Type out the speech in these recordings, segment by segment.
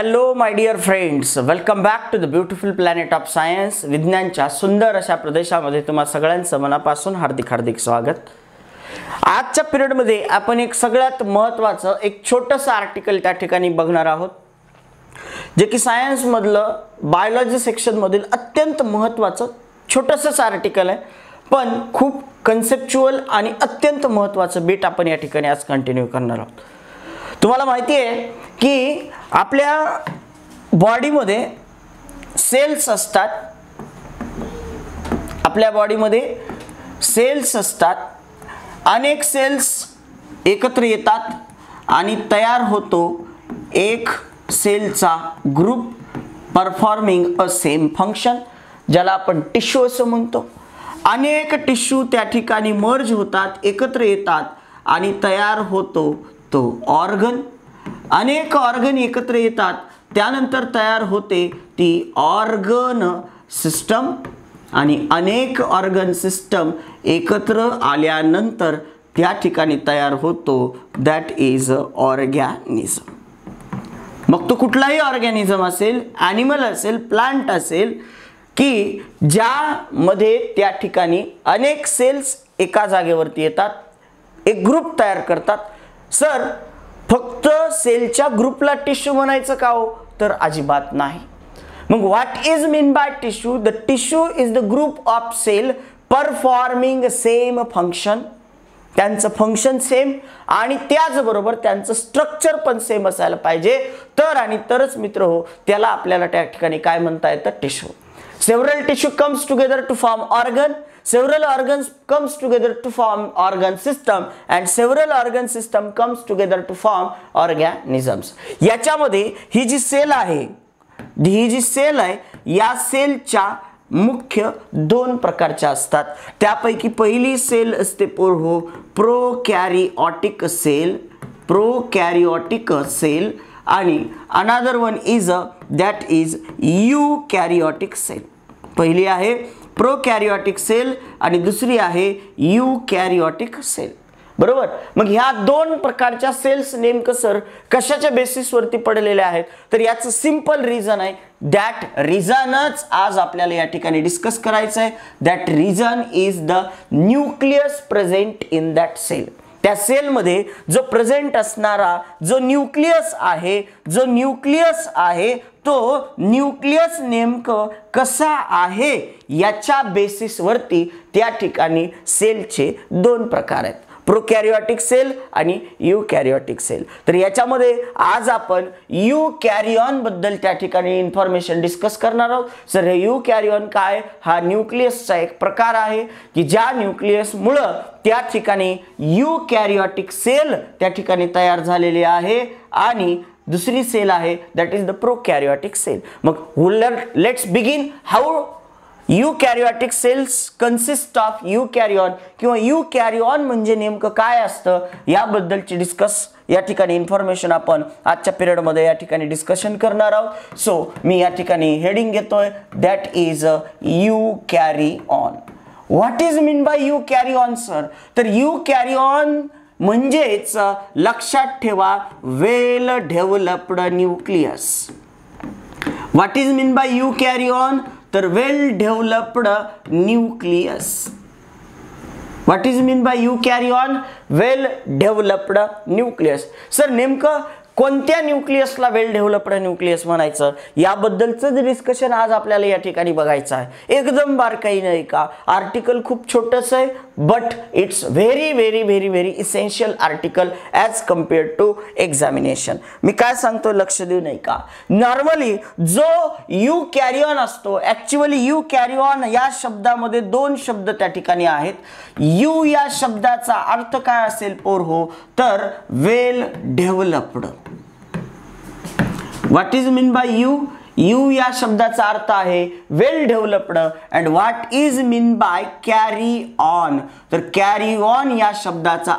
Hello my dear friends, welcome back to the beautiful planet of science. विज्ञानच्या सुंदर अशा प्रदेशामध्ये तुम्हा सगळ्यांचं मनापासून हार्दिक स्वागत. आजच्या पिरियडमध्ये आपण एक सगळ्यात महत्त्वाचं एक छोटंसं आर्टिकल त्या ठिकाणी बघणार आहोत, जे की सायन्स मधलं बायोलॉजी सेक्शन मधील अत्यंत महत्त्वाचं छोटंसं आर्टिकल आहे, पण खूप कन्सेप्च्युअल आणि अत्यंत महत्त्वाचं बीट आपण या ठिकाणी आज कंटिन्यू करणार आहोत. तुम्हाला माहिती आहे की आपल्या बॉडीमध्ये सेल्स असतात. आपल्या बॉडीमध्ये सेल्स असतात. अनेक सेल्स एकत्र येतात आणि तयार होतो एक सेलचा group performing a same function, ज्याला आपण टिश्यू असं म्हणतो. अनेक टिश्यू त्या ठिकाणी मर्ज होतात, एकत्र येतात आणि तयार होतो तो ऑर्गन. अनेक ऑर्गन एकत्र येतात, त्यानंतर तयार होते ती ऑर्गन सिस्टम आणि अनेक ऑर्गन सिस्टम एकत्र आल्यानंतर त्या ठिकाणी तयार होतो दॅट इज ऑर्गॅनिझम. मग तो कुठलाही ऑर्गॅनिझम असेल, ॲनिमल असेल, प्लांट असेल, की ज्यामध्ये त्या ठिकाणी अनेक सेल्स एका जागेवरती येतात, एक ग्रुप तयार करतात. सर, फक्त सेलच्या ग्रुपला टिश्यू म्हणायचं का हो? तर अजिबात नाही. मग what is mean by tissue? The tissue is the group of cell performing same function. त्यांचं फंक्शन सेम आणि त्याचबरोबर त्यांचं स्ट्रक्चर पण सेम असायला पाहिजे, तर आणि तरच मित्र हो त्याला आपल्याला त्या ठिकाणी काय म्हणता येतं? Tissue. Several tissue comes together to form organ. Several organs comes together to form organ system, and several organ system comes together to form organisms. याच्यामध्ये ही जी सेल आहे, या सेलच्या मुख्य दोन प्रकारच्या असतात. त्यापैकी पहिली सेल असते प्रोकॅरिओटिक सेल आणि another one is that is eukaryotic cell. पहिली आहे प्रोकॅरिओटिक सेल आणि दुसरी आहे यूकॅरिओटिक सेल. बरोबर. मग ह्या दोन प्रकारच्या सेल्स नेमकं सर कशाच्या बेसिसवरती पडलेल्या आहेत? तर याचं सिंपल रिझन आहे. दॅट रिझनच आज आपल्याला या ठिकाणी डिस्कस करायचं आहे. That reason is the nucleus present in that cell. त्या सेलमध्ये जो प्रेझेंट असणारा जो न्यूक्लियस आहे तो न्यूक्लियस नेमकं कसा आहे याच्या बेसिसवरती त्या ठिकाणी सेलचे दोन प्रकार आहेत, प्रोकॅरिओटिक सेल आणि यूकॅरिओटिक सेल. तर याच्यामध्ये आज आपण यूकॅरिऑन बद्दल त्या ठिकाणी इन्फॉर्मेशन डिस्कस करणार आहोत. सर, हे यूकॅरिऑन काय? हा न्यूक्लियसचा एक प्रकार आहे की ज्या न्यूक्लियसमुळे त्या ठिकाणी यूकॅरिओटिक सेल त्या ठिकाणी तयार झालेली आहे आणि दुसरी सेल आहे that is the prokaryotic cell. मग let's begin how eukaryotic cells consist of eukaryon किंवा यूकॅरिऑन म्हणजे नेमकं काय असतं याबद्दलची या ठिकाणी इन्फॉर्मेशन आपण आजच्या पिरियडमध्ये या ठिकाणी डिस्कशन करणार आहोत. सो मी या ठिकाणी हेडिंग घेतोय that is eukaryon. What is mean by eukaryon sir? तर यूकॅरिऑन म्हणजेच लक्षात ठेवा well developed nucleus. What is mean by eukaryon? तर well developed nucleus. What is mean by eukaryon? Well developed nucleus. Sir, नेमकं कोणत्या न्यूक्लियसला वेल developed nucleus म्हणायचं याबद्दलचं discussion आज आपल्याला या ठिकाणी बघायचं आहे. एकदम बारकाई नाही का. आर्टिकल खूप छोटंसं आहे, but it's very very very very essential article as compared to examination. मी काय सांगतो लक्ष देऊ नाही का. नॉर्मली जो यूकॅरिऑन असतो, ॲक्च्युअली यूकॅरिऑन या शब्दामध्ये दोन शब्द त्या ठिकाणी आहेत. यू या शब्दाचा अर्थ काय असेल पोर? तर well developed. What is mean by eu? Eu या शब्दाचा अर्थ आहे well developed. And what is mean by karyon? तर कॅरी ऑन या शब्दाचा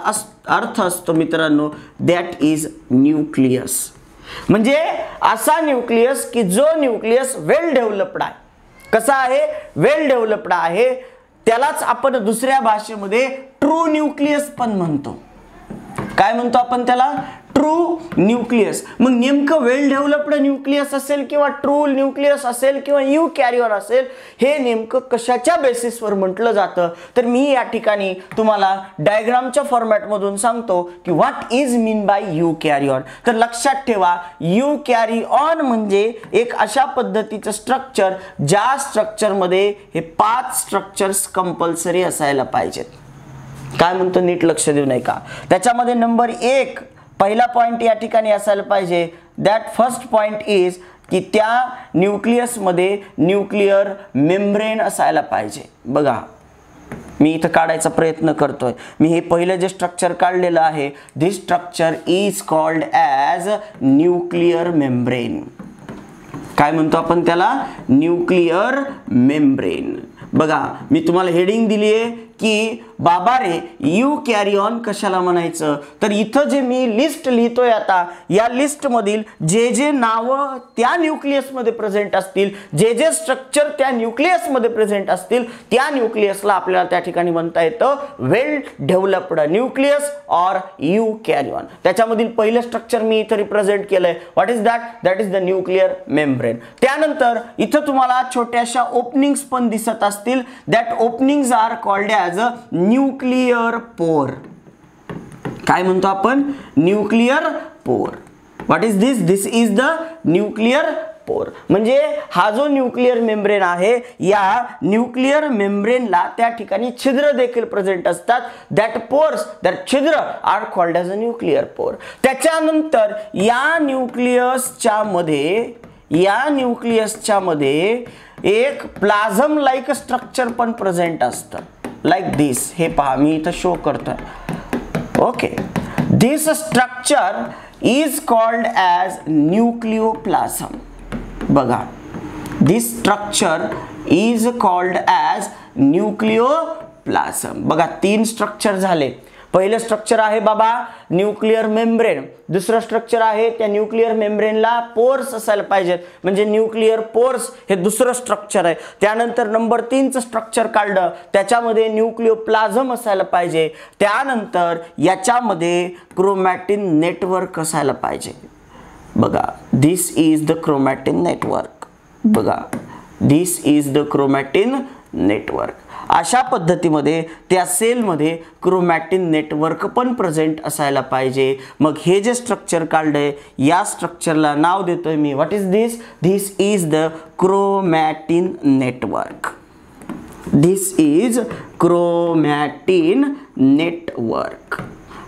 अर्थ असतो मित्रांनो दॅट इज न्यूक्लियस. म्हणजे असा न्यूक्लियस की जो न्यूक्लियस वेल डेव्हलप्ड आहे. कसा आहे? वेल डेव्हलप्ड आहे. त्यालाच आपण दुसऱ्या भाषेमध्ये ट्रू न्यूक्लियस पण म्हणतो. काय म्हणतो आपण त्याला? True nucleus. मग नेमकं वेल डेव्हलप्ड न्यूक्लियस असेल किंवा ट्रू न्यूक्लियस असेल किंवा युकॅरिऑन असेल, हे नेमकं कशाच्या बेसिसवर म्हटलं जातं, तर मी या ठिकाणी तुम्हाला डायग्रामच्या फॉर्मॅटमधून सांगतो की व्हॉट इज मीन बाय युकॅरिऑन. तर लक्षात ठेवा, युकॅरिऑन म्हणजे एक अशा पद्धतीचं स्ट्रक्चर ज्या स्ट्रक्चरमध्ये हे 5 स्ट्रक्चर्स कंपल्सरी असायला पाहिजेत. काय म्हणतो नीट लक्ष देऊ नये का. त्याच्यामध्ये नंबर 1 पहिला पॉइंट या ठिकाणी असायला पाहिजे. दॅट फर्स्ट पॉइंट इज की त्या न्यूक्लियसमध्ये न्यूक्लिअर मेम्ब्रेन असायला पाहिजे. बघा मी इथं काढायचा प्रयत्न करतोय. मी हे पहिलं जे स्ट्रक्चर काढलेलं आहे, this structure is called as nuclear membrane. काय म्हणतो आपण त्याला, न्यूक्लिअर मेम्ब्रेन. बघा मी तुम्हाला हेडिंग दिली आहे की बाबा रे युकॅरिऑन कशाला म्हणायचं. तर इथं जे मी लिस्ट लिहितोय आता, या लिस्ट मधील जे जे नावं त्या न्यूक्लियस मध्ये प्रेझेंट असतील, जे जे स्ट्रक्चर त्या न्यूक्लियस मध्ये प्रेझेंट असतील, त्या न्यूक्लियसला आपल्याला त्या ठिकाणी म्हणता येतं well developed nucleus or eukaryon. त्याच्यामधील पहिलं स्ट्रक्चर मी इथं रिप्रेझेंट केलंय. What is that, that is the nuclear membrane. त्यानंतर इथं तुम्हाला छोट्याशा ओपनिंग्स पण दिसत असतील. That openings are called as a nuclear pore. काय म्हणतो आपण, nuclear pore. What is this, this is the nuclear pore. म्हणजे हा जो न्यूक्लिअर मेम्ब्रेन आहे, या न्यूक्लिअर मेम्ब्रेनला त्या ठिकाणी छिद्र देखील प्रेझेंट असतात. दॅट पोर्स, दॅट छिद्र are called as a nuclear pore. त्याच्यानंतर या न्यूक्लियसच्या मध्ये एक प्लाझम लाईक स्ट्रक्चर पण प्रेझेंट असतं, लाईक दिस. हे पहा मी इथं शो करतोय. Okay, this structure is called as nucleoplasm. बघा, this structure is called as nucleoplasm. बघा 3 स्ट्रक्चर झाले. पहिलं स्ट्रक्चर आहे बाबा न्यूक्लिअर मेम्ब्रेन. दुसरं स्ट्रक्चर आहे त्या न्यूक्लिअर मेम्ब्रेनला पोर्स असायला पाहिजेत, म्हणजे न्यूक्लिअर पोर्स हे दुसरं स्ट्रक्चर आहे. त्यानंतर नंबर 3चं स्ट्रक्चर काढलं, त्याच्यामध्ये न्यूक्लिओप्लाझम असायला पाहिजे. त्यानंतर याच्यामध्ये क्रोमॅटिन नेटवर्क असायला पाहिजे. बघा, दिस इज द क्रोमॅटिन नेटवर्क. बघा, दिस इज द क्रोमॅटिन नेटवर्क. अशा पद्धतीमध्ये त्या सेलमध्ये क्रोमॅटिन नेटवर्क पण प्रेझेंट असायला पाहिजे. मग हे जे स्ट्रक्चर काढलंय, या स्ट्रक्चरला नाव देतोय मी. What is this, this is the chromatin network. This is chromatin network.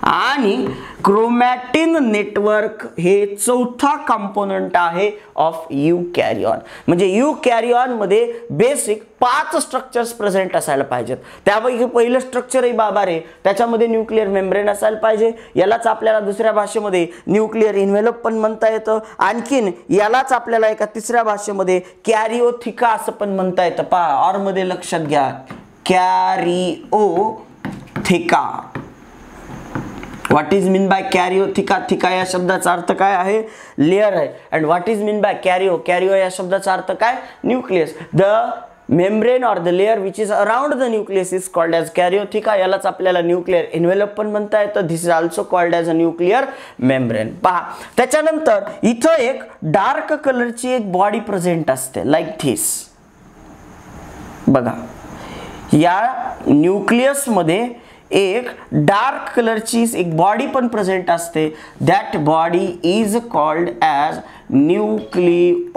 आणि क्रोमॅटिन नेटवर्क हे चौथा कंपोनंट आहे ऑफ युकॅरिऑन. म्हणजे युकॅरिऑन मध्ये बेसिक 5 स्ट्रक्चर्स प्रेझेंट असायला पाहिजेत. त्यापैकी पहिलं स्ट्रक्चर आहे बाबा रे, त्याच्यामध्ये न्यूक्लिअर मेम्ब्रेन असायला पाहिजे. यालाच आपल्याला दुसऱ्या भाषेमध्ये न्यूक्लिअर इन्व्हेलप पण म्हणता येतं. आणखीन यालाच आपल्याला एका तिसऱ्या भाषेमध्ये कॅरिओथिका असं पण म्हणता येतं. पहा ऑर मध्ये लक्षात घ्या, karyotheca. What is mean by karyotheca. Theca या शब्दाचा अर्थ काय आहे, लेअर आहे. And what is mean by karyo, karyo या शब्दाचा अर्थ काय, न्यूक्लियस. द मेम्ब्रेन और the layer which is around the nucleus is called as karyotheca. यालाच आपल्याला न्यूक्लिअर इन्व्हेलप पण म्हणता येतं. This is also called as a nuclear membrane. पहा, त्याच्यानंतर इथं एक डार्क कलरची एक बॉडी प्रेझेंट असते, लाईक धिस. बघा, या न्यूक्लियस मध्ये एक डार्क कलरची एक बॉडी पण प्रेझेंट असते. That body is called as nucleolus.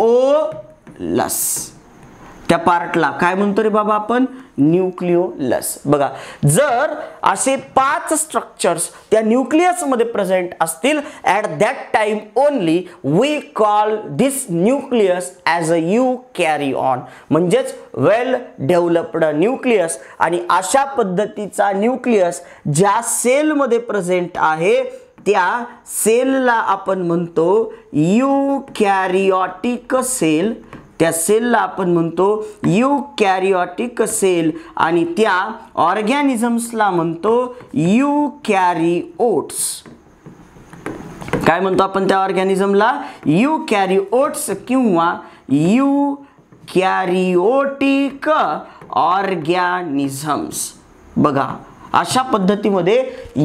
त्या पार्टला काय म्हणतो रे बाबा आपण, न्यूक्लिओलस. बघा, जर असे 5 स्ट्रक्चर्स त्या न्यूक्लियस मध्ये प्रेझेंट असतील, at that time only we call this nucleus as a eukaryon. म्हणजेच वेल डेव्हलप्ड न्यूक्लियस. आणि अशा पद्धतीचा न्यूक्लियस ज्या सेलमध्ये प्रेझेंट आहे, त्या सेलला आपण म्हणतो युकॅरिऑटिक सेल. त्या सेलला आपण म्हणतो युकॅरिऑटिक सेल. आणि त्या ऑर्गॅनिझम्सला म्हणतो युकॅरिओट्स. काय म्हणतो आपण त्या ऑर्गॅनिझमला, युकॅरिओट्स किंवा युकॅरिओटिक ऑर्गॅनिझम्स. बघा, अशा पद्धतीमध्ये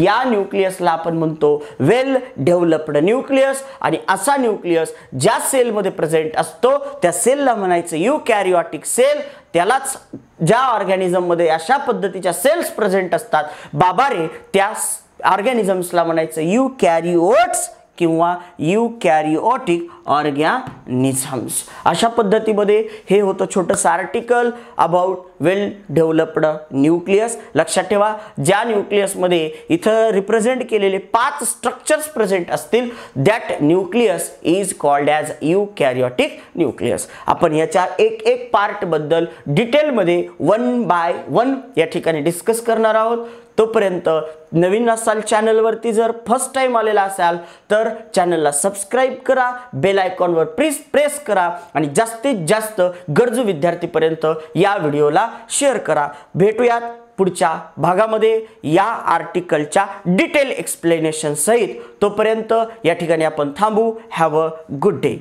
या न्यूक्लियसला आपण म्हणतो वेल डेव्हलप्ड न्यूक्लियस आणि असा न्यूक्लियस ज्या सेलमध्ये प्रेझेंट असतो त्या सेलला म्हणायचं युकॅरियोटिक सेल। त्यालाच ज्या ऑर्गॅनिझममध्ये अशा पद्धतीच्या सेल्स प्रेझेंट असतात बाबा रे त्या ऑर्गॅनिझम्सला म्हणायचं युकॅरियोट्स किंवा युकॅरियोटिक ऑर्गॅनिझम्स। अशा पद्धतीमध्ये हे होतं छोटंसं article about well developed nucleus. लक्षात ठेवा ज्या न्यूक्लियसमध्ये इथं रिप्रेझेंट केलेले 5 स्ट्रक्चर्स प्रेझेंट असतील that nucleus is called as eukaryotic nucleus. आपण याच्या एक एक पार्ट बद्दल डिटेलमध्ये 1 बाय 1 या ठिकाणी डिस्कस करणार आहोत। तोपर्यंत नवीन असाल चॅनलवरती जर फर्स्ट टाइम आलेला असाल तर चॅनलला सबस्क्राइब करा, बेल आयकॉनवर प्रेस करा आणि जास्तीत जास्त गरजू विद्यार्थीपर्यंत या व्हिडिओला शेअर करा। भेटूयात पुढच्या भागामध्ये या आर्टिकलच्या डिटेल एक्सप्लेनेशन सहित। तोपर्यंत या ठिकाणी आपण थांबू। Have a good day.